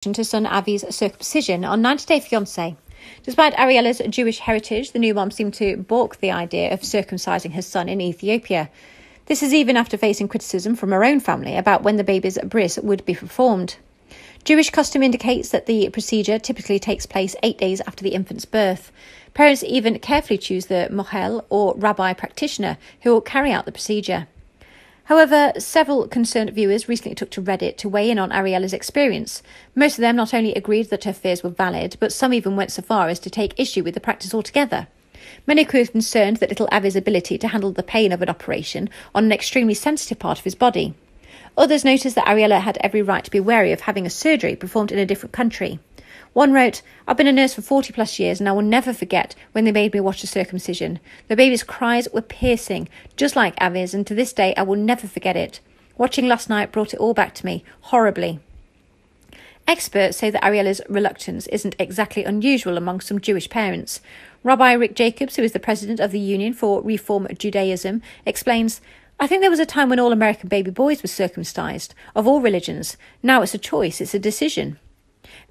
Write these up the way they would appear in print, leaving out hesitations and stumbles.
to son Avi's circumcision on 90-day Fiancé. Despite Ariela's Jewish heritage, the new mom seemed to balk the idea of circumcising her son in Ethiopia. This is even after facing criticism from her own family about when the baby's bris would be performed. Jewish custom indicates that the procedure typically takes place 8 days after the infant's birth. Parents even carefully choose the mohel or rabbi practitioner who will carry out the procedure. However, several concerned viewers recently took to Reddit to weigh in on Ariela's experience. Most of them not only agreed that her fears were valid, but some even went so far as to take issue with the practice altogether. Many were concerned that little Avi's ability to handle the pain of an operation on an extremely sensitive part of his body. Others noticed that Ariela had every right to be wary of having a surgery performed in a different country. One wrote, "I've been a nurse for 40 plus years and I will never forget when they made me watch the circumcision. The baby's cries were piercing, just like Avi's, and to this day I will never forget it. Watching last night brought it all back to me, horribly." Experts say that Ariela's reluctance isn't exactly unusual among some Jewish parents. Rabbi Rick Jacobs, who is the president of the Union for Reform Judaism, explains, "I think there was a time when all American baby boys were circumcised, of all religions. Now it's a choice, it's a decision."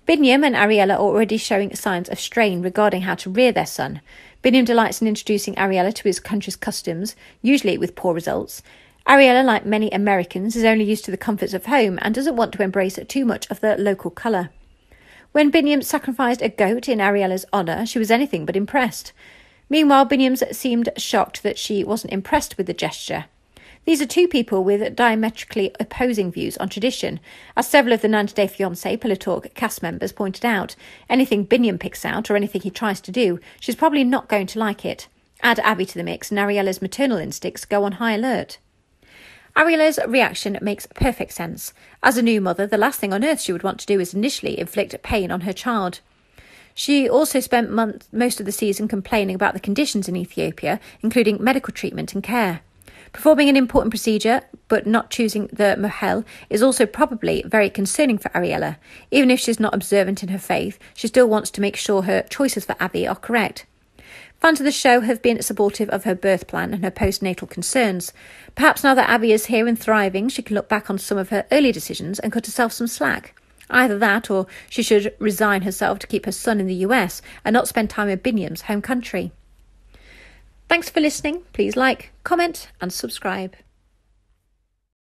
Binyam and Ariela are already showing signs of strain regarding how to rear their son. Binyam delights in introducing Ariela to his country's customs, usually with poor results. Ariela, like many Americans, is only used to the comforts of home and doesn't want to embrace too much of the local colour. When Binyam sacrificed a goat in Ariela's honour, she was anything but impressed. Meanwhile, Binyam seemed shocked that she wasn't impressed with the gesture. These are two people with diametrically opposing views on tradition. As several of the 90-day Fiancé Pillow Talk cast members pointed out, anything Binyam picks out or anything he tries to do, she's probably not going to like it. Add Avi to the mix and Ariela's maternal instincts go on high alert. Ariela's reaction makes perfect sense. As a new mother, the last thing on earth she would want to do is initially inflict pain on her child. She also spent most of the season complaining about the conditions in Ethiopia, including medical treatment and care. Performing an important procedure, but not choosing the mohel, is also probably very concerning for Ariela. Even if she's not observant in her faith, she still wants to make sure her choices for Avi are correct. Fans of the show have been supportive of her birth plan and her postnatal concerns. Perhaps now that Avi is here and thriving, she can look back on some of her early decisions and cut herself some slack. Either that, or she should resign herself to keep her son in the US and not spend time in Binyam's home country. Thanks for listening. Please like, comment and subscribe.